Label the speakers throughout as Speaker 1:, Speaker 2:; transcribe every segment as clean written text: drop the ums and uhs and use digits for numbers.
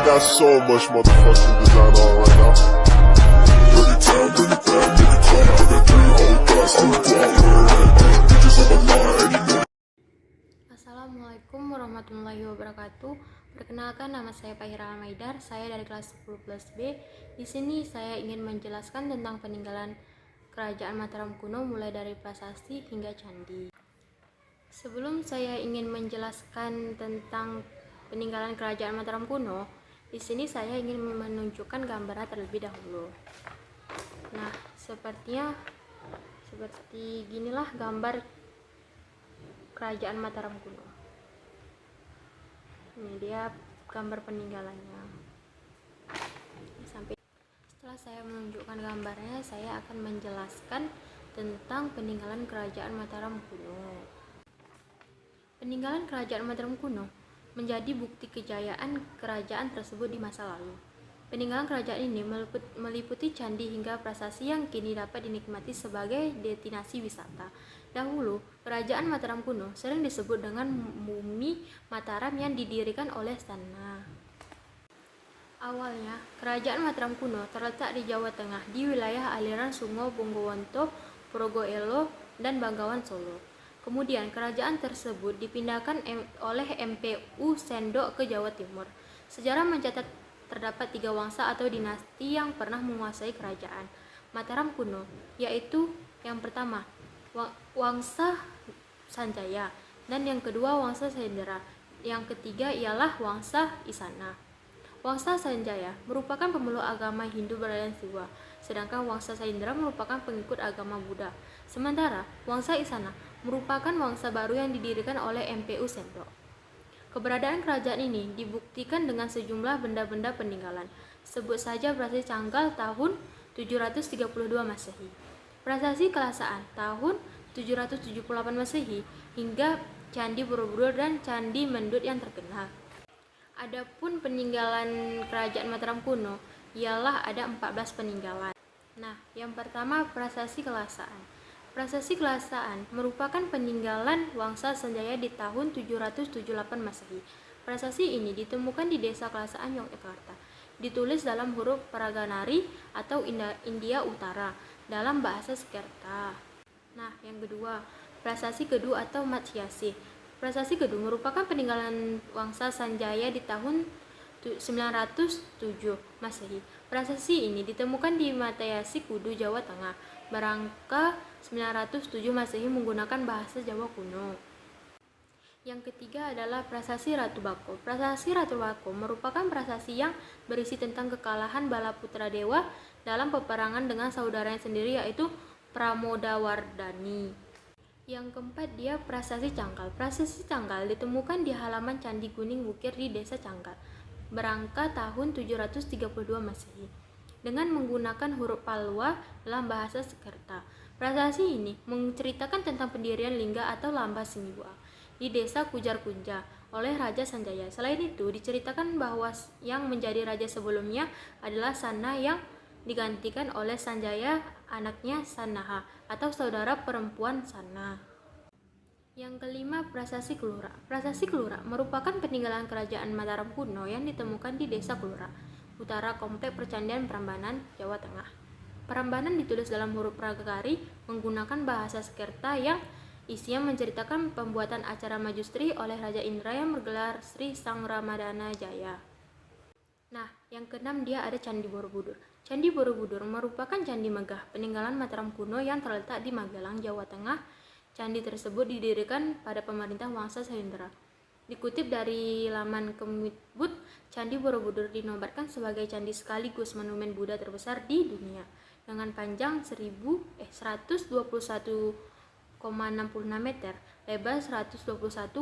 Speaker 1: got so much motherfucking design on right now. Every time, bring it back, make it clap. I got 3 whole thoughts, I'm guap, where at? Bitches on my line, and you know.
Speaker 2: Assalamualaikum warahmatullahi wabarakatuh. Perkenalkan, nama saya Fahira Almaidar. Saya dari kelas 10 B. Di sini saya ingin menjelaskan tentang peninggalan kerajaan Mataram kuno mulai dari prasasti hingga candi. Sebelum saya ingin menjelaskan tentang peninggalan kerajaan Mataram kuno, di sini saya ingin menunjukkan gambarnya terlebih dahulu. Nah, seperti ginilah gambar kerajaan Mataram kuno. Ini dia gambar peninggalannya. Setelah saya menunjukkan gambarnya, saya akan menjelaskan tentang peninggalan kerajaan Mataram kuno. Peninggalan kerajaan Mataram kuno menjadi bukti kejayaan kerajaan tersebut di masa lalu. Peninggalan kerajaan ini meliputi candi hingga prasasti yang kini dapat dinikmati sebagai destinasi wisata. Dahulu, kerajaan Mataram kuno sering disebut dengan Bumi Mataram yang didirikan oleh Sanna. Awalnya, kerajaan Mataram kuno terletak di Jawa Tengah di wilayah aliran Sungai Bongowonto, Progoelo, dan Bangkawan Solo. Kemudian, kerajaan tersebut dipindahkan oleh MPU Sendok ke Jawa Timur. Sejarah mencatat terdapat 3 wangsa atau dinasti yang pernah menguasai kerajaan Mataram kuno, yaitu yang pertama Wangsa Sanjaya, dan yang kedua Wangsa Saindra. Yang ketiga ialah Wangsa Isana. Wangsa Sanjaya merupakan pemeluk agama Hindu beraliran Siwa, sedangkan Wangsa Saindra merupakan pengikut agama Buddha. Sementara Wangsa Isana merupakan wangsa baru yang didirikan oleh MPU Sendok. Keberadaan kerajaan ini dibuktikan dengan sejumlah benda-benda peninggalan. Sebut saja prasasti Canggal tahun 732 Masehi, prasasti Kelasaan tahun 778 Masehi, hingga Candi Borobudur dan Candi Mendut yang terkenal. Adapun peninggalan kerajaan Mataram kuno ialah ada 14 peninggalan. Nah, yang pertama prasasti Kelasaan. Prasasti Kelasaan merupakan peninggalan Wangsa Sanjaya di tahun 778 Masehi. Prasasti ini ditemukan di Desa Kelasaan, Yogyakarta. Ditulis dalam huruf Paraganari atau India Utara dalam bahasa Sekerta. Nah, yang kedua, prasasti Kedu atau Matsyasis. Prasasti Kedu merupakan peninggalan Wangsa Sanjaya di tahun 907 Masehi. Prasasti ini ditemukan di Matayasi, Kudu, Jawa Tengah, Barangka 907 Masehi menggunakan bahasa Jawa kuno. Yang ketiga adalah prasasti Ratu Bako. Prasasti Ratu Bako merupakan prasasti yang berisi tentang kekalahan Balaputra Dewa dalam peperangan dengan saudaranya sendiri, yaitu Pramodawardhani. Yang keempat dia prasasti Canggal. Prasasti Canggal ditemukan di halaman Candi Kuning Bukir di Desa Canggal, Barangka tahun 732 Masehi, dengan menggunakan huruf Palwa dalam bahasa Sekerta. Prasasti ini menceritakan tentang pendirian lingga atau lamba Semiwa di Desa Kujar Kunja oleh Raja Sanjaya. Selain itu, diceritakan bahwa yang menjadi raja sebelumnya adalah Sanna yang digantikan oleh Sanjaya, anaknya Sannaha atau saudara perempuan Sanna. Yang kelima, prasasti Kelura. Prasasti Kelura merupakan peninggalan kerajaan Mataram kuno yang ditemukan di Desa Kelura, utara Komplek Percandian Prambanan, Jawa Tengah. Prambanan ditulis dalam huruf Pragari menggunakan bahasa Sekerta yang isinya menceritakan pembuatan acara Majustri oleh Raja Indra yang bergelar Sri Sang Ramadana Jaya. Nah, yang keenam dia ada Candi Borobudur. Candi Borobudur merupakan candi megah peninggalan Mataram kuno yang terletak di Magelang, Jawa Tengah. Candi tersebut didirikan pada pemerintah Wangsa Saindra. Dikutip dari laman Kemdikbud, Candi Borobudur dinobatkan sebagai candi sekaligus monumen Buddha terbesar di dunia dengan panjang 121,66 meter, lebar 121,38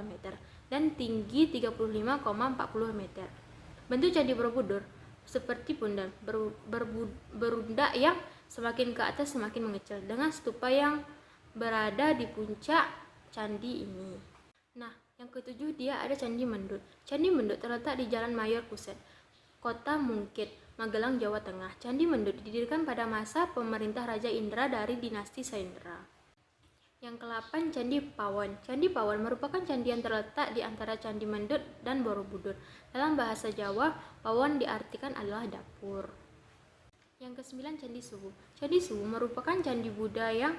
Speaker 2: meter, dan tinggi 35,40 meter. Bentuk Candi Borobudur seperti bundan berundak yang semakin ke atas semakin mengecil, dengan stupa yang berada di puncak candi ini. Nah, yang ketujuh dia ada Candi Mendut. Candi Mendut terletak di Jalan Mayor Kuset, Kota Mungkit, Magelang, Jawa Tengah. Candi Mendut didirikan pada masa pemerintah Raja Indra dari dinasti Saindra. Yang ke-8, Candi Pawon. Candi Pawon merupakan candi yang terletak di antara Candi Mendut dan Borobudur. Dalam bahasa Jawa, pawon diartikan adalah dapur. Yang ke-9, Candi Suwu. Candi Suwu merupakan candi Buddha yang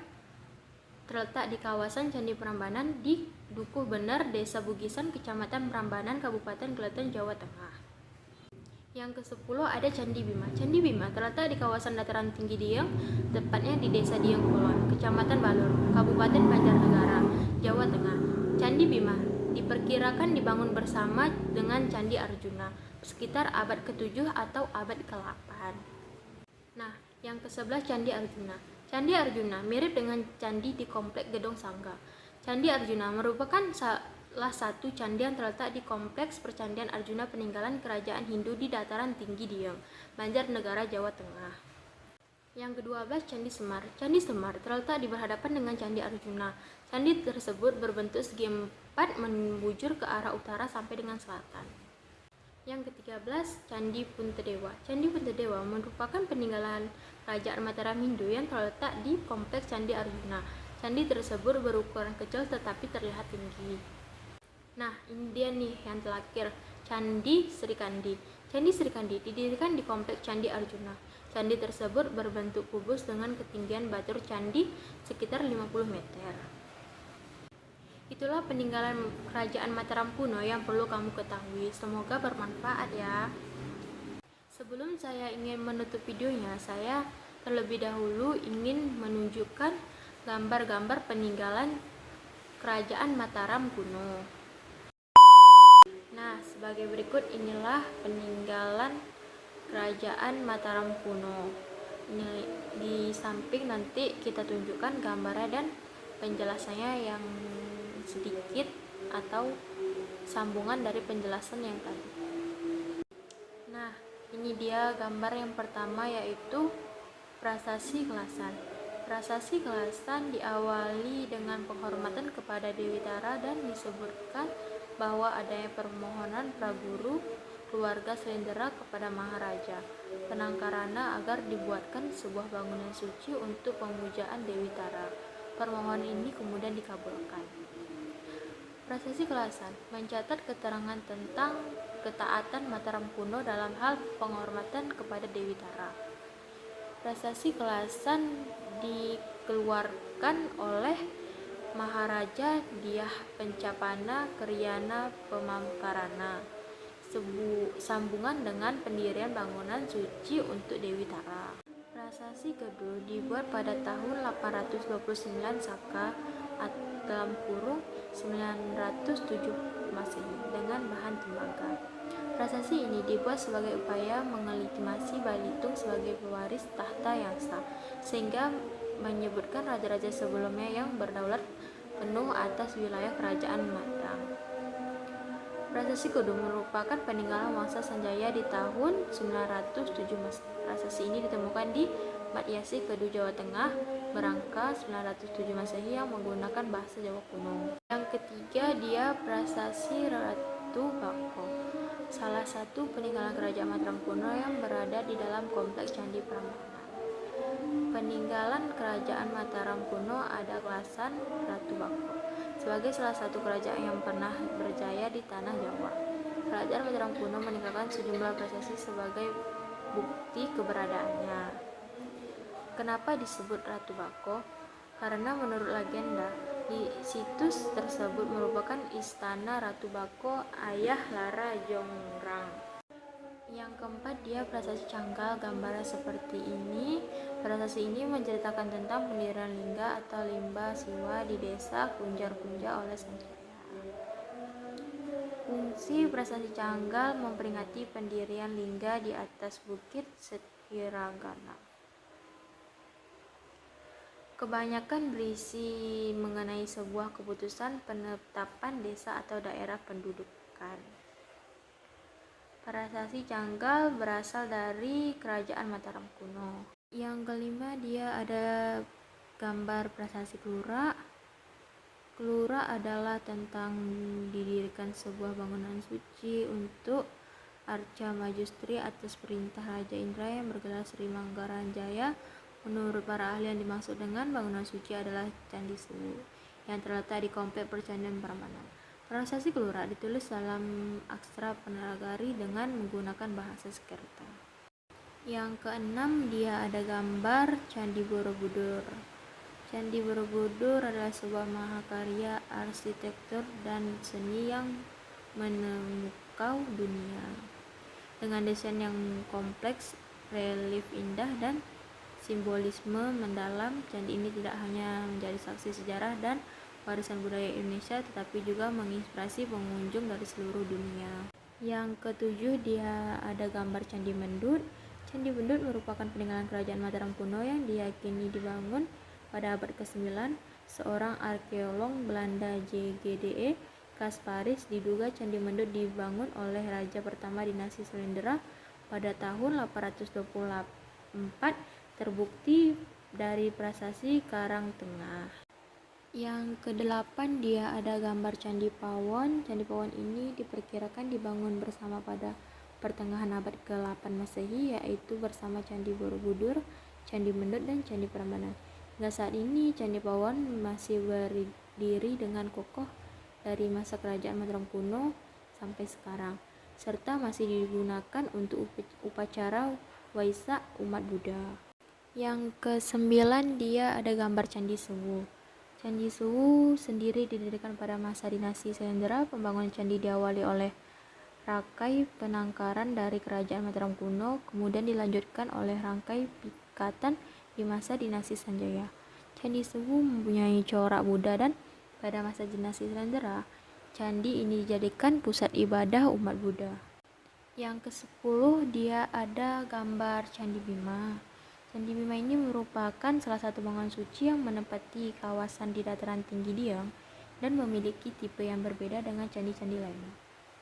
Speaker 2: terletak di kawasan Candi Prambanan di Dukuh Bener, Desa Bugisan, Kecamatan Prambanan, Kabupaten Klaten, Jawa Tengah. Yang ke-10 ada Candi Bima. Candi Bima terletak di kawasan dataran tinggi Dieng, tepatnya di Desa Dieng Kulon, Kecamatan Balur, Kabupaten Banjarnegara, Jawa Tengah. Candi Bima diperkirakan dibangun bersama dengan Candi Arjuna sekitar abad ke-7 atau abad ke-8. Nah, yang ke-11 Candi Arjuna. Candi Arjuna mirip dengan candi di komplek Gedong Sangga. Candi Arjuna merupakan salah satu candi yang terletak di kompleks percandian Arjuna peninggalan kerajaan Hindu di dataran tinggi Dieng, Banjarnegara, Jawa Tengah. Yang ke-12 Candi Semar. Candi Semar terletak di berhadapan dengan Candi Arjuna. Candi tersebut berbentuk segi empat membujur ke arah utara sampai dengan selatan. Yang ke-13 Candi Puntadewa. Candi Puntadewa merupakan peninggalan kerajaan Mataram Hindu yang terletak di kompleks Candi Arjuna. Candi tersebut berukuran kecil tetapi terlihat tinggi. Nah, ini dia nih yang terakhir, Candi Srikandi. Candi Srikandi didirikan di kompleks Candi Arjuna. Candi tersebut berbentuk kubus dengan ketinggian batur candi sekitar 50 meter. Itulah peninggalan kerajaan Mataram kuno yang perlu kamu ketahui. Semoga bermanfaat ya. Sebelum saya ingin menutup videonya, saya terlebih dahulu ingin menunjukkan gambar-gambar peninggalan kerajaan Mataram kuno. Nah, sebagai berikut inilah peninggalan kerajaan Mataram kuno. Ini di samping nanti kita tunjukkan gambarnya dan penjelasannya yang sedikit atau sambungan dari penjelasan yang tadi. Nah, ini dia gambar yang pertama, yaitu Prasasti Kelasan. Prasasti Kelasan diawali dengan penghormatan kepada Dewi Tara dan disebutkan bahwa adanya permohonan praguru keluarga Selendera kepada Maharaja Penangkarana agar dibuatkan sebuah bangunan suci untuk pemujaan Dewi Tara. Permohonan ini kemudian dikabulkan. Prasasti Kelasan mencatat keterangan tentang ketaatan Mataram kuno dalam hal penghormatan kepada Dewi Tara. Prasasti Kelasan dikeluarkan oleh Maharaja Dyah Pencapana Keryana Pemangkarana, sambungan dengan pendirian bangunan suci untuk Dewi Tara. Prasasti Kedu dibuat pada tahun 829 Saka dalam kurung 907 Masehi dengan bahan tembaga. Prasasti ini dibuat sebagai upaya melegitimasi Balitung sebagai pewaris tahta yang sah, sehingga menyebutkan raja-raja sebelumnya yang berdaulat penuh atas wilayah kerajaan Mataram. Prasasti Kedu merupakan peninggalan Wangsa Sanjaya di tahun 907 Masehi. Prasasti ini ditemukan di Matyasi, Kedu, Jawa Tengah, berangka 907 Masehi yang menggunakan bahasa Jawa kuno. Yang ketiga dia Prasasti Ratu Bako, salah satu peninggalan kerajaan Mataram kuno yang berada di dalam kompleks Candi Prambanan. Peninggalan kerajaan Mataram kuno ada Kelasan Ratu Bako sebagai salah satu kerajaan yang pernah berjaya di tanah Jawa. Kerajaan Mataram kuno meninggalkan sejumlah prasasti sebagai bukti keberadaannya. Kenapa disebut Ratu Bako? Karena menurut legenda, di situs tersebut merupakan istana Ratu Bako, ayah Lara Jongrang. Yang keempat dia Prasasti Canggal, gambarnya seperti ini. Prasasti ini menceritakan tentang pendirian lingga atau limba siwa di desa Kunjar-Kunja oleh Sanjaya. Fungsi Prasasti Canggal memperingati pendirian lingga di atas bukit Setiragana. Kebanyakan berisi mengenai sebuah keputusan penetapan desa atau daerah pendudukan. Prasasti Canggal berasal dari kerajaan Mataram kuno. Yang kelima dia ada gambar Prasasti Kelura. Kelura adalah tentang didirikan sebuah bangunan suci untuk Arca Majustri atas perintah Raja Indra yang bergelar Sri Manggaranjaya. Menurut para ahli yang dimaksud dengan bangunan suci adalah Candi Suwu. yang terletak di Komplek Percandaan Prambanan. Prasasti Kelura ditulis dalam aksara Penagari dengan menggunakan bahasa Sanskerta. Yang keenam, dia ada gambar Candi Borobudur. Candi Borobudur adalah sebuah mahakarya arsitektur dan seni yang memukau dunia. Dengan desain yang kompleks, relief indah, dan simbolisme mendalam, candi ini tidak hanya menjadi saksi sejarah dan warisan budaya Indonesia, tetapi juga menginspirasi pengunjung dari seluruh dunia. Yang ketujuh, dia ada gambar Candi Mendut. Candi Mendut merupakan peninggalan kerajaan Mataram kuno yang diyakini dibangun pada abad ke-9. Seorang arkeolog Belanda JGDE Kasparis diduga Candi Mendut dibangun oleh Raja pertama dinasti Selendra pada tahun 824, terbukti dari prasasti Karangtengah. Yang kedelapan, dia ada gambar Candi Pawon. Candi Pawon ini diperkirakan dibangun bersama pada pertengahan abad ke-8 Masehi, yaitu bersama Candi Borobudur, Candi Mendut, dan Candi Prambanan. Hingga saat ini, Candi Pawon masih berdiri dengan kokoh dari masa kerajaan Mataram kuno sampai sekarang, serta masih digunakan untuk upacara Waisak umat Buddha. Yang ke-9, dia ada gambar Candi Suwu. Candi Suwu sendiri didirikan pada masa dinasti Selendra. Pembangunan candi diawali oleh rangkai penangkaran dari kerajaan Mataram kuno, kemudian dilanjutkan oleh rangkai pikatan di masa dinasti Sanjaya. Candi Suwu mempunyai corak Buddha dan pada masa dinasti Selendra, candi ini dijadikan pusat ibadah umat Buddha. Yang ke-10, dia ada gambar Candi Bima. Candi Bima ini merupakan salah satu bangunan suci yang menempati kawasan di dataran tinggi Dieng dan memiliki tipe yang berbeda dengan candi-candi lainnya.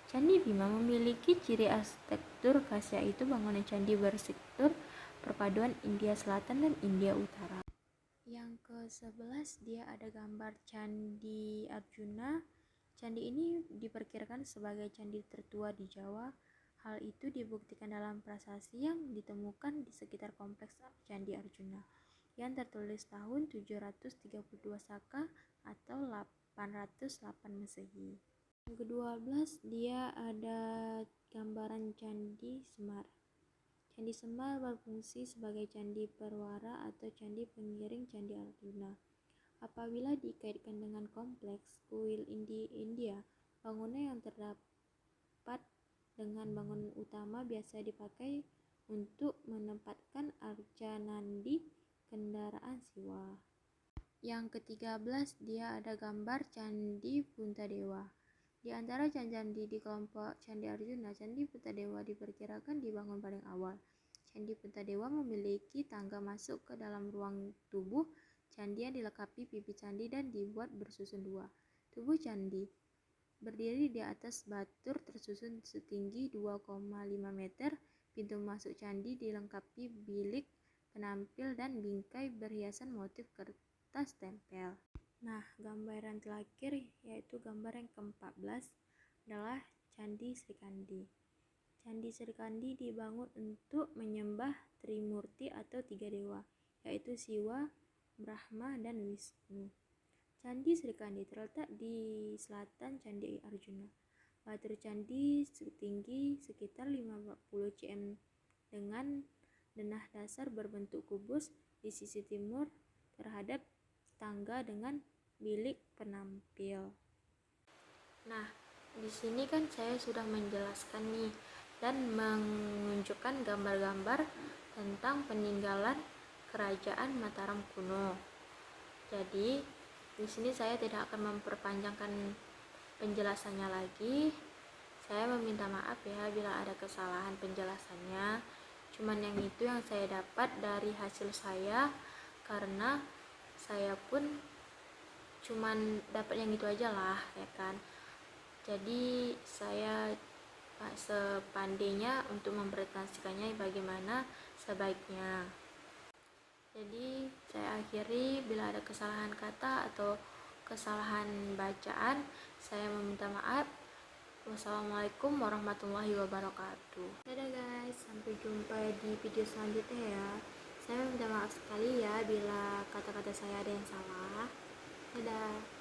Speaker 2: Candi Bima memiliki ciri arsitektur khas, yaitu bangunan candi berstruktur perpaduan India Selatan dan India Utara. Yang ke-11, dia ada gambar Candi Arjuna. Candi ini diperkirakan sebagai candi tertua di Jawa. Hal itu dibuktikan dalam prasasti yang ditemukan di sekitar kompleks Candi Arjuna yang tertulis tahun 732 Saka atau 808 Masehi. Yang ke-12, dia ada gambaran Candi Semar. Candi Semar berfungsi sebagai candi perwara atau candi pengiring Candi Arjuna. Apabila dikaitkan dengan kompleks kuil India, bangunan yang terdapat dengan bangunan utama biasa dipakai untuk menempatkan arcanandi kendaraan Siwa. Yang ke-13, dia ada gambar Candi Puntadewa. Di antara candi di kelompok Candi Arjuna, Candi Puntadewa diperkirakan dibangun paling awal. Candi Puntadewa memiliki tangga masuk ke dalam ruang tubuh candi yang dilengkapi pipi candi dan dibuat bersusun dua. Tubuh candi berdiri di atas batu tersusun setinggi 2,5 meter. Pintu masuk candi dilengkapi bilik penampil dan bingkai berhiasan motif kertas tempel. Nah, gambaran terakhir yaitu gambar yang ke-14 adalah Candi Srikandi. Candi Srikandi dibangun untuk menyembah Trimurti atau tiga dewa, yaitu Siwa, Brahma, dan Wisnu. Candi Srikandi terletak di selatan Candi Arjuna. Batu candi setinggi sekitar 50 cm dengan denah dasar berbentuk kubus di sisi timur terhadap tangga dengan bilik penampil. Nah, di sini kan saya sudah menjelaskan nih dan menunjukkan gambar-gambar tentang peninggalan kerajaan Mataram kuno. Jadi, di sini saya tidak akan memperpanjangkan penjelasannya lagi. Saya meminta maaf ya bila ada kesalahan penjelasannya. Cuman yang itu yang saya dapat dari hasil saya, karena saya pun cuman dapat yang itu aja lah, ya kan. Jadi saya sepandainya untuk mempresentasikannya bagaimana sebaiknya. Jadi saya akhiri, bila ada kesalahan kata atau kesalahan bacaan, saya meminta maaf. Wassalamualaikum warahmatullahi wabarakatuh. Dadah guys, sampai jumpa di video selanjutnya ya. Saya minta maaf sekali ya bila kata-kata saya ada yang salah. Dadah.